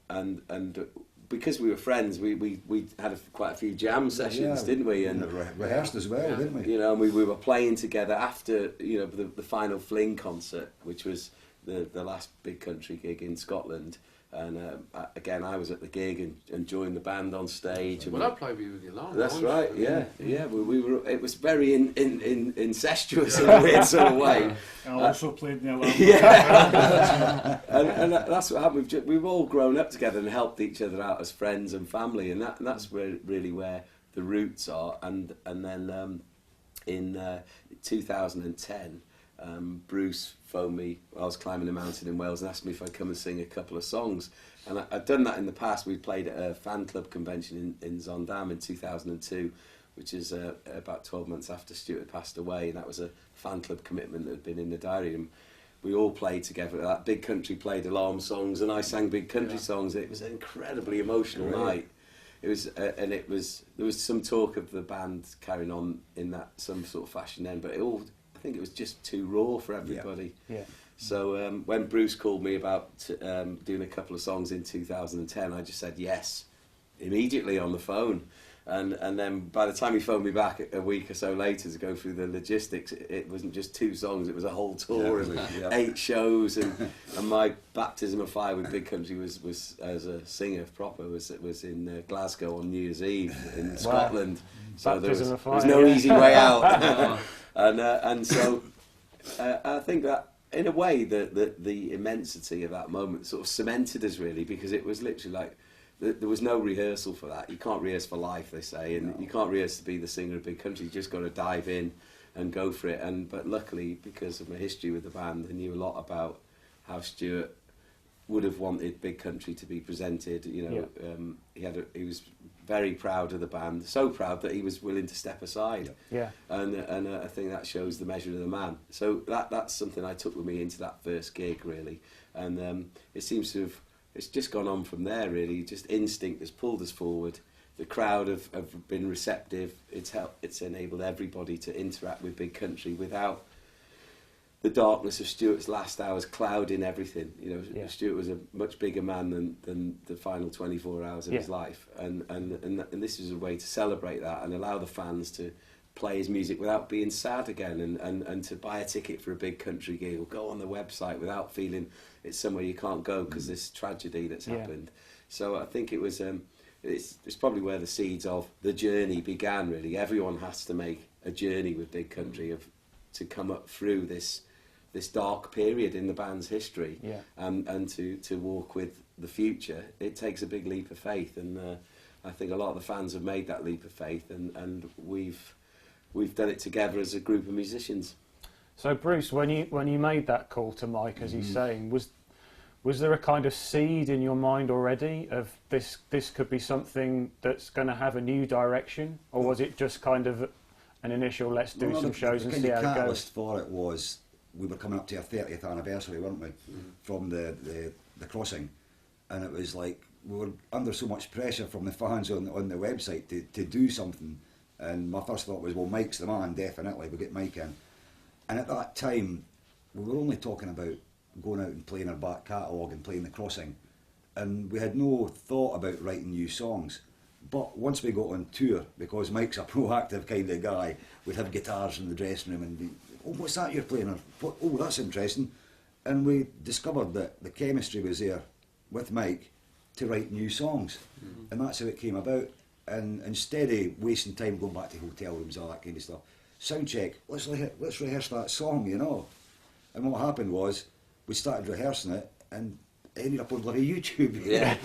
And because we were friends, we had quite a few jam sessions, didn't we? And rehearsed as well, didn't we? and we were playing together after the final Fling concert, which was the last Big Country gig in Scotland. And again, I was at the gig and joined the band on stage. Well, I played with you with The Alarm. That's right. Yeah. We were. It was very incestuous in a weird sort of way. I also played in The Alarm. Yeah. and that's what happened. We've all grown up together and helped each other out as friends and family, and that's really where the roots are. And then in 2010. Bruce phoned me. I was climbing a mountain in Wales and asked me if I'd come and sing a couple of songs. And I'd done that in the past. We played at a fan club convention in Zondam in 2002, which is about 12 months after Stewart had passed away. And that was a fan club commitment that had been in the diary. And we all played together. That Big Country played Alarm songs, and I sang Big Country songs. It was an incredibly emotional night. It was, and there was some talk of the band carrying on in that some sort of fashion then, but I think it was just too raw for everybody. Yeah. So when Bruce called me about doing a couple of songs in 2010, I just said yes, immediately on the phone. And then by the time he phoned me back a week or so later to go through the logistics, it wasn't just 2 songs, it was a whole tour and 8 shows. And my baptism of fire with Big Country was as a singer proper was in Glasgow on New Year's Eve in Scotland. So there was no easy way out. And so I think that in a way the immensity of that moment sort of cemented us really, because it was literally like, there was no rehearsal for that. You can't rehearse for life, they say, and you can't rehearse to be the singer of Big Country. You just got to dive in and go for it. But luckily, because of my history with the band, I knew a lot about how Stewart would have wanted Big Country to be presented. You know, he was very proud of the band, so proud that he was willing to step aside. Yeah. And I think that shows the measure of the man. So that's something I took with me into that first gig, really. And it seems to have. It's just gone on from there, really. Just instinct has pulled us forward. The crowd have been receptive. It's enabled everybody to interact with Big Country without the darkness of Stuart's last hours clouding everything. You know, Stuart was a much bigger man than the final 24 hours of his life, and this is a way to celebrate that and allow the fans to play his music without being sad again, and to buy a ticket for a Big Country gig or go on the website without feeling it's somewhere you can't go because this tragedy that's happened. So I think it was it's probably where the seeds of the journey began, really. Everyone has to make a journey with Big Country to come up through this dark period in the band's history, and to walk with the future. It takes a big leap of faith, and I think a lot of the fans have made that leap of faith, and we've done it together as a group of musicians. So Bruce, when you made that call to Mike, as he's saying, was there a kind of seed in your mind already of this could be something that's going to have a new direction, or was it just kind of an initial let's do some shows and see how it goes? The catalyst for it was we were coming up to our 30th anniversary, weren't we, from the crossing, and it was like we were under so much pressure from the fans on the website to do something, and my first thought was, well, Mike's the man, definitely, we'll get Mike in. And at that time, we were only talking about going out and playing our back catalogue and playing the crossing, and we had no thought about writing new songs. But once we got on tour, because Mike's a proactive kind of guy, we'd have guitars in the dressing room and be, oh, what's that you're playing? Or, oh, that's interesting. And we discovered that the chemistry was there with Mike to write new songs. And that's how it came about. And instead of wasting time going back to hotel rooms, all that kind of stuff, sound check, let's rehearse that song, you know. And what happened was, we started rehearsing it and ended up on bloody YouTube.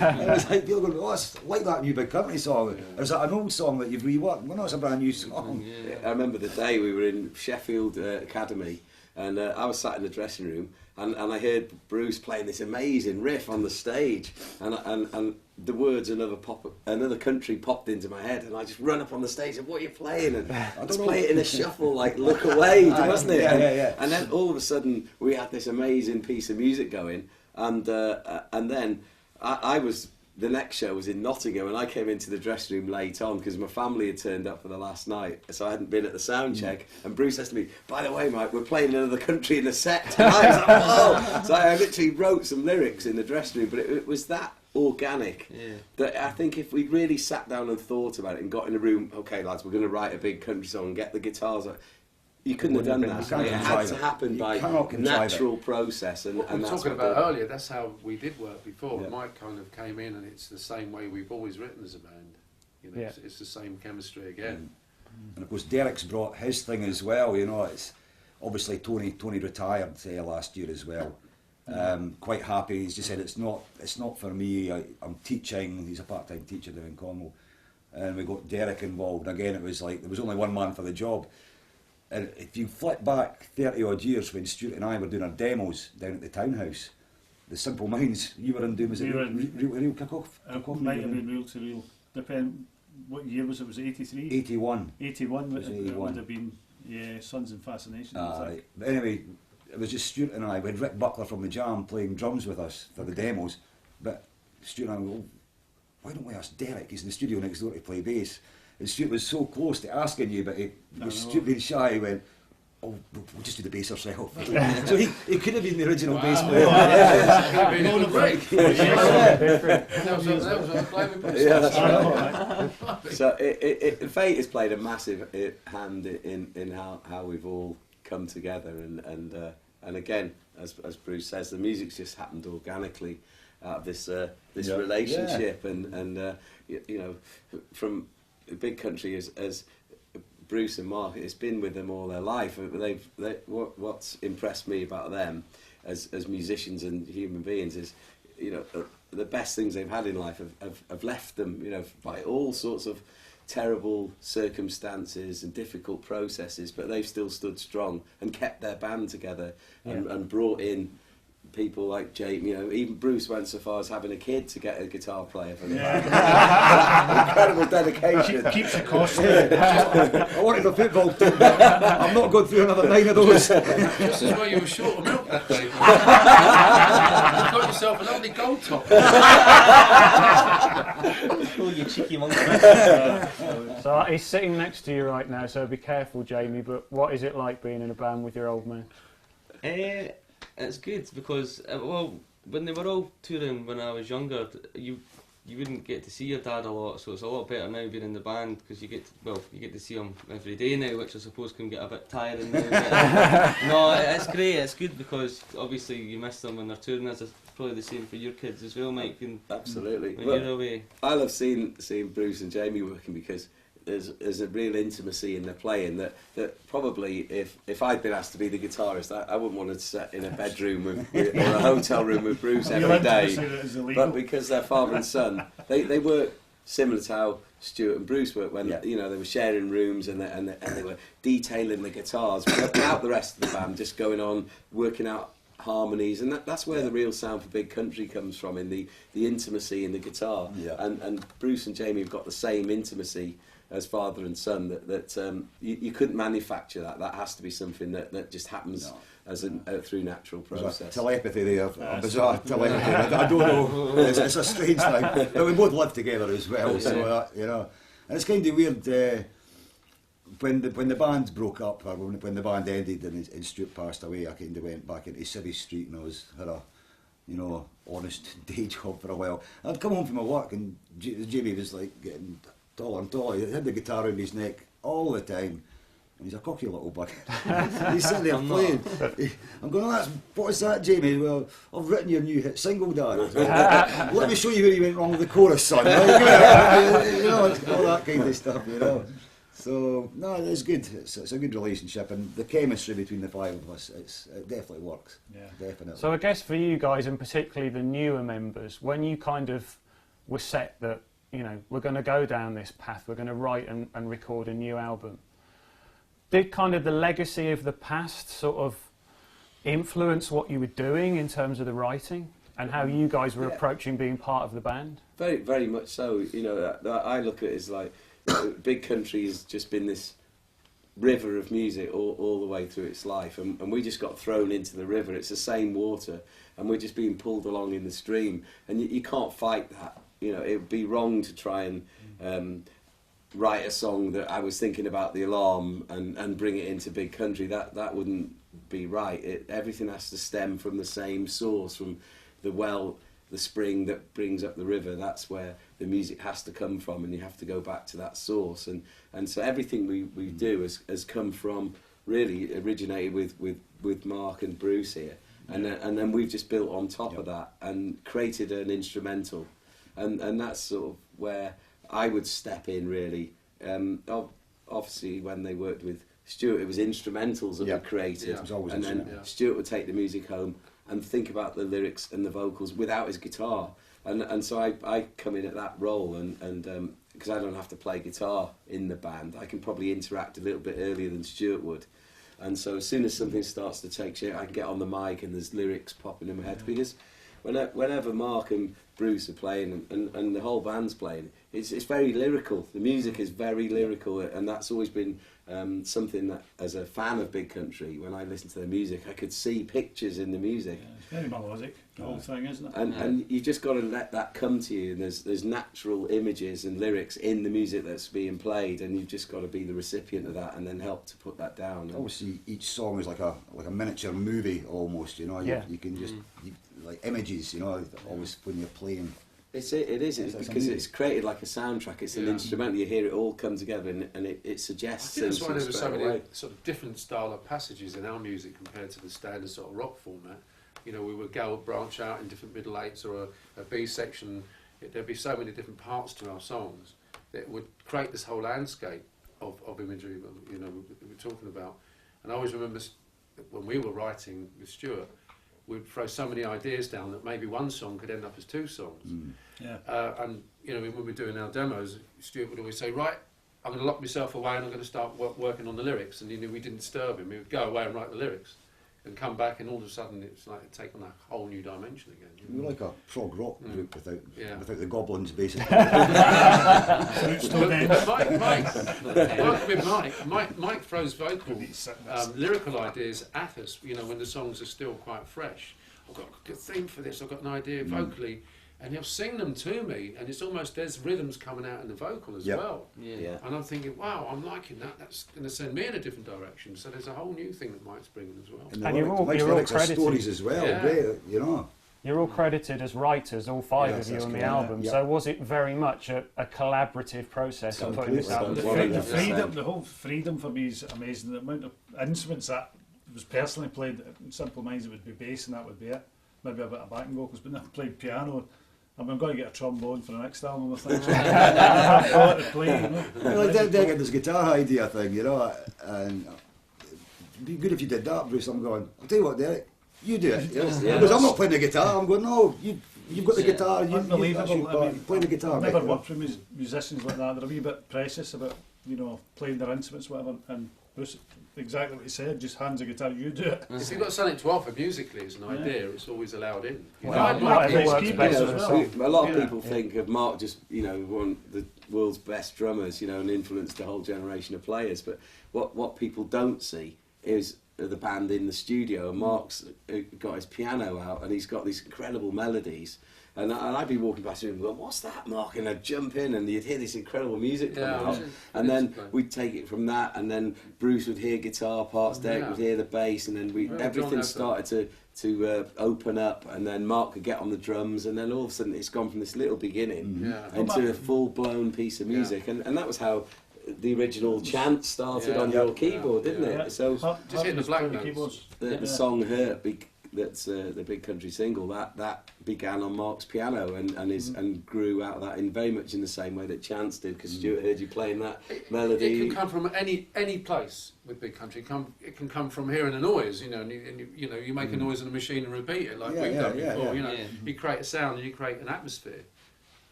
And it was like, people going, oh, it's like that new Big Country song. Or is that an old song that you've reworked? Well, no, it's a brand new song. I remember the day we were in Sheffield Academy, and I was sat in the dressing room, and I heard Bruce playing this amazing riff on the stage, and the words another country popped into my head, and I just run up on the stage and, what are you playing? And I just play it in a shuffle, like Look Away, wasn't it? Yeah. And then all of a sudden we had this amazing piece of music going, and then I was. The next show was in Nottingham, and I came into the dressing room late on because my family had turned up for the last night, so I hadn't been at the sound check. And Bruce says to me, by the way, Mike, we're playing another country in the set tonight. I was like, whoa! So I literally wrote some lyrics in the dressing room, but it was that organic that I think if we'd really sat down and thought about it and got in a room, okay, lads, we're going to write a Big Country song and get the guitars out, you couldn't have done that. It had to happen by natural process. And we were that's talking about earlier, that's how we did work before. Mike kind of came in, and it's the same way we've always written as a band. You know, it's the same chemistry again. And of course, Derek's brought his thing as well. You know, it's obviously Tony retired last year as well. Quite happy. He's just said it's not for me. I'm teaching. He's a part-time teacher down in Cornwall, and we got Derek involved. Again, it was like there was only one man for the job. And if you flip back 30 odd years when Stuart and I were doing our demos down at the townhouse, the Simple Minds, you were in doing, was it Real Kick-Off? Might have been Real to Real. Depend what year was it? Was it 83? 81. 81, it would have been, Sons and Fascination. Right. But anyway, it was just Stuart and I. We had Rick Buckler from the Jam playing drums with us for the demos, but Stuart and I were, why don't we ask Derek? He's in the studio next door to play bass. And Stuart was so close to asking you, but he was stupid shy. He went, oh, we'll just do the bass ourselves. So he could have been the original bass player. So fate has played a massive hand in how we've all come together, and again, as Bruce says, the music's just happened organically out of this relationship, and you know, from Big Country as Bruce and Mark, it's been with them all their life. What's impressed me about them as musicians and human beings is, you know, the best things they've had in life have left them, you know, by all sorts of terrible circumstances and difficult processes, but they've still stood strong and kept their band together and brought in people like Jamie, you know, even Bruce went so far as having a kid to get a guitar player for the band. Incredible dedication. Keeps the cost. I wanted a football team, but I'm not going through another 9 of those. Just as well you were short of milk that day. You got yourself a lovely gold top. Oh, you cheeky monkey. So he's sitting next to you right now, so be careful, Jamie, but what is it like being in a band with your old man? It's good because, well, when they were all touring when I was younger, you wouldn't get to see your dad a lot, so it's a lot better now being in the band because you get to see him every day now, which I suppose can get a bit tiring now. No, it's great. It's good because obviously you miss them when they're touring. It's probably the same for your kids as well, Mike. Absolutely. When you're away. I love seeing Bruce and Jamie working because there's a real intimacy in their playing that probably if I'd been asked to be the guitarist, I wouldn't want to sit in a bedroom or a hotel room with Bruce every day. But because they're father and son, they work similar to how Stuart and Bruce worked when you know they were sharing rooms and they were detailing the guitars without the rest of the band, just going on working out harmonies, and that's where the real sound for Big Country comes from, in the intimacy in the guitar. And Bruce and Jamie have got the same intimacy as father and son that you couldn't manufacture that has to be something that just happens as through natural process. Telepathy there, bizarre telepathy. I don't know, it's a strange thing, but we both live together as well, so you know, and it's kind of weird when the band broke up, or when the band ended and Stuart passed away. I kind of went back into Civvy Street and had a honest day job for a while. I'd come home from my work and Jamie was like getting taller and taller. He had the guitar around his neck all the time. And he's a cocky little bugger. He's sitting there playing. I'm going, what's that, Jamie? Well, I've written your new hit single, Dad. Let me show you where you went wrong with the chorus, son. You know, all that kind of stuff, you know. So, no, it's good. It's a good relationship, and the chemistry between the 5 of us, it definitely works. Yeah, definitely. So I guess for you guys, and particularly the newer members, when you kind of were set that, you know, we're going to go down this path, we're going to write and record a new album, did kind of the legacy of the past sort of influence what you were doing in terms of the writing and how you guys were approaching being part of the band? Very, very much so. You know, I look at it as like, Big Country has just been this river of music all the way through its life, and we just got thrown into the river. It's the same water, and we're just being pulled along in the stream, and you can't fight that. You know, it would be wrong to try and write a song that I was thinking about the Alarm and bring it into Big Country. That wouldn't be right. Everything has to stem from the same source, from the spring that brings up the river. That's where the music has to come from, and you have to go back to that source. And so everything we do has come from, really originated with Mark and Bruce here, and then we've just built on top of that and created an instrumental, and that's sort of where I would step in, really. Obviously, when they worked with Stewart, it was instrumentals that were created, and then Stewart would take the music home and think about the lyrics and the vocals without his guitar. And so I come in at that role, and because I don't have to play guitar in the band, I can probably interact a little bit earlier than Stuart would. And so as soon as something starts to take shape, I can get on the mic and there's lyrics popping in my head. Because whenever Mark and Bruce are playing and the whole band's playing, it's very lyrical. The music is very lyrical, and that's always been something that, as a fan of Big Country, when I listened to their music, I could see pictures in the music. Yeah, it's very melodic, the whole thing, isn't it? And you've just got to let that come to you, and there's natural images and lyrics in the music that's being played, and you've just got to be the recipient of that and then help to put that down. And Obviously, each song is like a miniature movie almost. You know, Yeah. you can just like images. You know, always when you're playing. it is It's because amazing. it's created like a soundtrack. It's an instrumental. You hear it all come together, and it I suggests think that's things why there were so straight many away. sort of different style of passages in our music compared to the standard sort of rock format. You know, we would go branch out in different middle eights or a B section. There'd be so many different parts to our songs that would create this whole landscape of imagery. You know, we're talking about. And I always remember when we were writing with Stewart, we'd throw so many ideas down that maybe one song could end up as two songs. Yeah. And you know, when we're doing our demos, Stuart would always say, "Right, I'm going to lock myself away and I'm going to start working on the lyrics." And you know, we didn't disturb him. He would go away and write the lyrics, and come back, and all of a sudden it's like it take on a whole new dimension again. You know? We're like a prog rock group without the goblins, basically. Mike throws vocal, lyrical ideas at us. You know, when the songs are still quite fresh. I've got a good theme for this. I've got an idea vocally. And he'll sing them to me, and it's almost there's rhythms coming out in the vocal as well. Yeah. And I'm thinking, wow, I'm liking that. That's going to send me in a different direction. So there's a whole new thing that Mike's bringing as well. And you're all lyrics are credited. stories as well. Yeah. Great, you know. You're all credited as writers, all five of you that's on the correct. album. Yeah. So was it very much a collaborative process of putting this album Completely. together? The freedom, the whole freedom for me is amazing. The amount of instruments that was personally played, in Simple Minds it would be bass and that would be it. Maybe a bit of backing vocals, but never played piano. I'm going to get a trombone for the next album, I think. I've got to play, you know. Well, I did get this guitar idea thing, you know, and it'd be good if you did that, Bruce. I'm going, I'll tell you what, Derek, you do it. Because I'm not playing the guitar. I'm going, no, you've got the guitar. Unbelievable. Play the guitar. I've never mate. worked with musicians like that. They're a wee bit precious about, you know, playing their instruments, whatever. And Bruce, exactly what he said, just hands the guitar, you do it. If you've got something to offer musically as an idea, it's always allowed in. You Well, know, whatever Mike works keep best it for as the well. song. A lot of people think of Mark just, you know, one of the world's best drummers, you know, and influenced a whole generation of players. But what people don't see is the band in the studio. And Mark's got his piano out, and he's got these incredible melodies. And I'd be walking past him and going, "What's that, Mark?" And I'd jump in, and you'd hear this incredible music coming out. And then we'd take it from that, and then Bruce would hear guitar parts, Derek would hear the bass, and then everything started to open up. And then Mark could get on the drums, and then all of a sudden it's gone from this little beginning into a full-blown piece of music. And that was how the original chant started on your keyboard, didn't it? So Just hitting the black notes. the song "Hurt," that's the Big Country single, that began on Mark's piano and grew out of that in very much in the same way that Chance did, because Stuart heard you playing that melody. It can come from any place with Big Country. It can come from hearing a noise, you know, and you make a noise in a machine and repeat it like we've done before. You know, you create a sound and you create an atmosphere.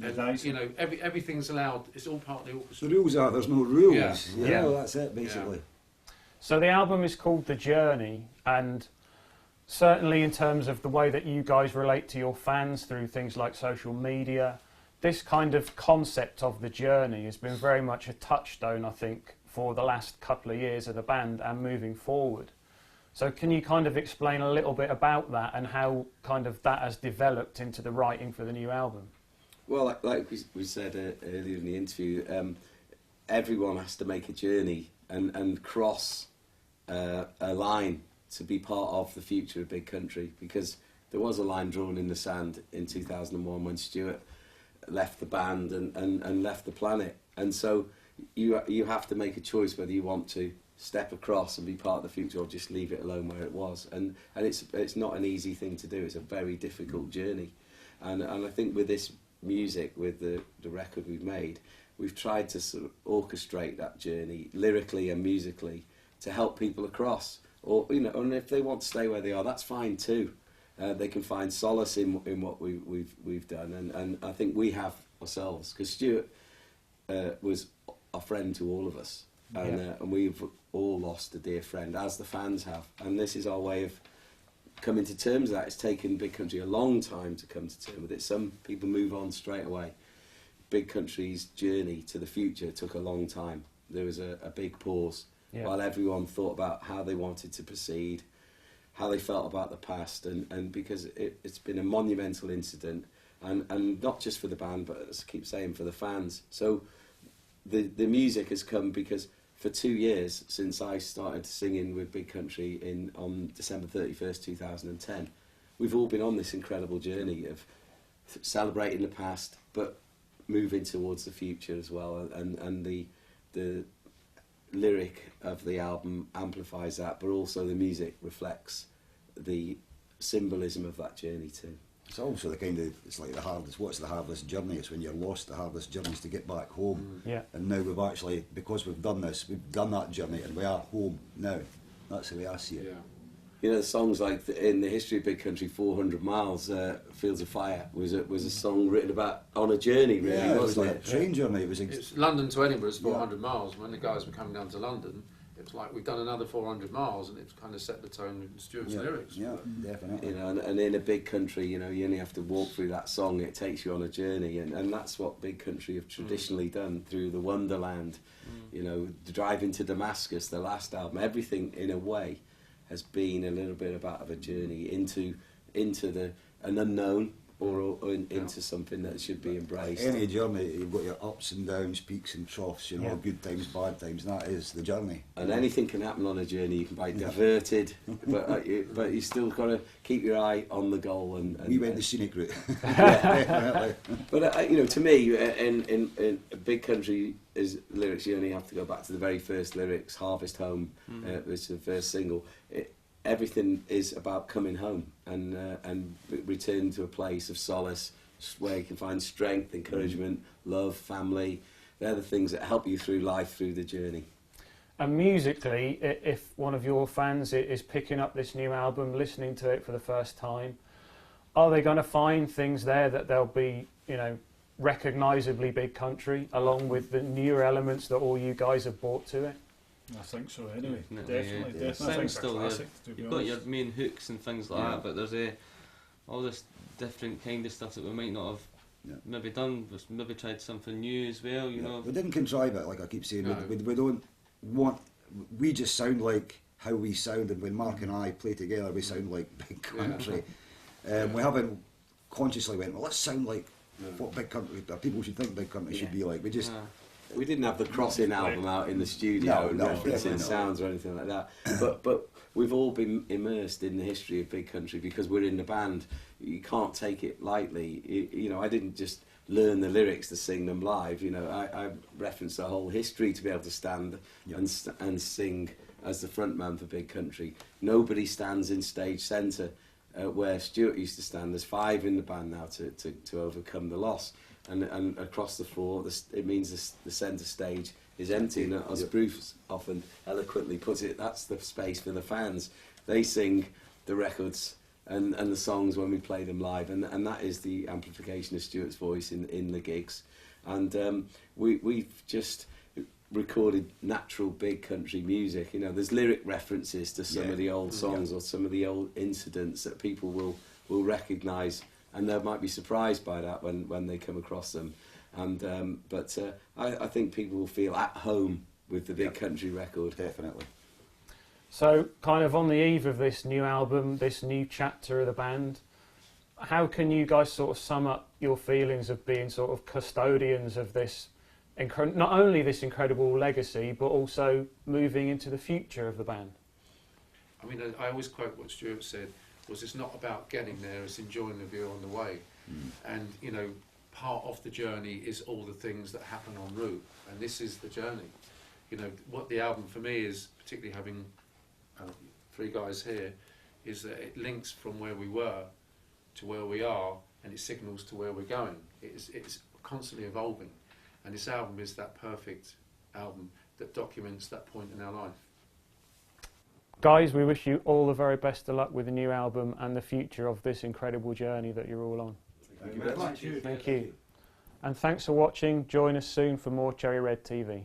And you know, everything's allowed. It's all part of the orchestra. The rules are there's no rules. Yeah. You know, that's it basically. So the album is called The Journey, and certainly in terms of the way that you guys relate to your fans through things like social media, this kind of concept of the journey has been very much a touchstone, I think, for the last couple of years of the band and moving forward. So can you kind of explain a little bit about that and how kind of that has developed into the writing for the new album? Well, like we said earlier in the interview, everyone has to make a journey and cross a line to be part of the future of Big Country, because there was a line drawn in the sand in 2001 when Stewart left the band and left the planet. And so you have to make a choice whether you want to step across and be part of the future or just leave it alone where it was. And it's not an easy thing to do. It's a very difficult journey. And I think with this music, with the record we've made, we've tried to sort of orchestrate that journey lyrically and musically to help people across. Or, you know, and if they want to stay where they are, that's fine too. They can find solace in what we've done, and I think we have ourselves, because Stewart was a friend to all of us, and we've all lost a dear friend, as the fans have, and this is our way of coming to terms with that. It's taken Big Country a long time to come to terms with it. Some people move on straight away. Big Country's journey to the future took a long time. There was a big pause while everyone thought about how they wanted to proceed, how they felt about the past, and because it's been a monumental incident, and not just for the band, but as I keep saying, for the fans. So the music has come because for 2 years since I started singing with Big Country on December 31st, 2010, we've all been on this incredible journey of celebrating the past, but moving towards the future as well. And the lyric of the album amplifies that, but also the music reflects the symbolism of that journey too. It's also the kind of, it's like the hardest, what's the hardest journey? It's when you're lost, the hardest journey is to get back home. Yeah. And now we've actually, because we've done this, we've done that journey and we are home now. That's the way I see it. Yeah. You know, songs like in the history of Big Country, 400 Miles, Fields of Fire was a song written about on a journey, really, Yeah, it was wasn't like it? a train journey. It was It's London to Edinburgh is 400 miles. When the guys were coming down to London, it was like we've done another 400 miles, and it's kind of set the tone with Stuart's lyrics. Yeah, definitely. You know, and in a Big Country, you know, you only have to walk through that song. It takes you on a journey, and that's what Big Country have traditionally done through the Wonderland. You know, driving to Damascus, the last album. Everything, in a way, has been a little bit about of a journey into an unknown or into something that should be embraced. Any journey, you've got your ups and downs, peaks and troughs, you know, good times, bad times, and that is the journey. And anything can happen on a journey. You can be diverted, but you still got to keep your eye on the goal. And we went the scenic route. Definitely. But you know, to me, in Big Country is lyrics. You only have to go back to the very first lyrics, "Harvest Home," which is the first single. Everything is about coming home and returning to a place of solace where you can find strength, encouragement, love, family. They're the things that help you through life, through the journey. And musically, if one of your fans is picking up this new album, listening to it for the first time, are they going to find things there that they'll be, you know, recognisably Big Country, along with the newer elements that all you guys have brought to it? I think so anyway. Definitely, Definitely. I think it's still classic, there. to be You've got your honest. main hooks and things like that, but there's all this different kind of stuff that we might not have maybe done. We've maybe tried something new as well, you know. We didn't contrive it, like I keep saying. No. We don't want. We just sound like how we sound, and when Mark and I play together, we sound like Big Country. We haven't consciously went, well, let's sound like what Big Country, people should think Big Country should be like. We just. We didn't have the Crossing album out in the studio and referencing sounds or anything like that. But we've all been immersed in the history of Big Country because we're in the band. You can't take it lightly. You know, I didn't just learn the lyrics to sing them live. You know, I referenced the whole history to be able to stand and sing as the frontman for Big Country. Nobody stands in stage centre where Stewart used to stand. There's 5 in the band now to overcome the loss. And across the floor, it means the centre stage is empty. And as Bruce often eloquently puts it, that's the space for the fans. They sing the records and the songs when we play them live, and that is the amplification of Stuart's voice in the gigs. And we've just recorded natural Big Country music. You know, there's lyric references to some of the old songs or some of the old incidents that people will recognise. And they might be surprised by that when they come across them. And but I think people will feel at home with the Big Country record. Definitely. So, kind of on the eve of this new album, this new chapter of the band, how can you guys sort of sum up your feelings of being sort of custodians of this, not only this incredible legacy, but also moving into the future of the band? I mean, I always quote what Stuart said, was it's not about getting there, it's enjoying the view on the way. And, you know, part of the journey is all the things that happen en route, and this is the journey. You know, what the album for me is, particularly having 3 guys here, is that it links from where we were to where we are, and it signals to where we're going. It's constantly evolving, and this album is that perfect album that documents that point in our life. Guys, we wish you all the very best of luck with the new album and the future of this incredible journey that you're all on. Thank you very much. Thank you. And thanks for watching. Join us soon for more Cherry Red TV.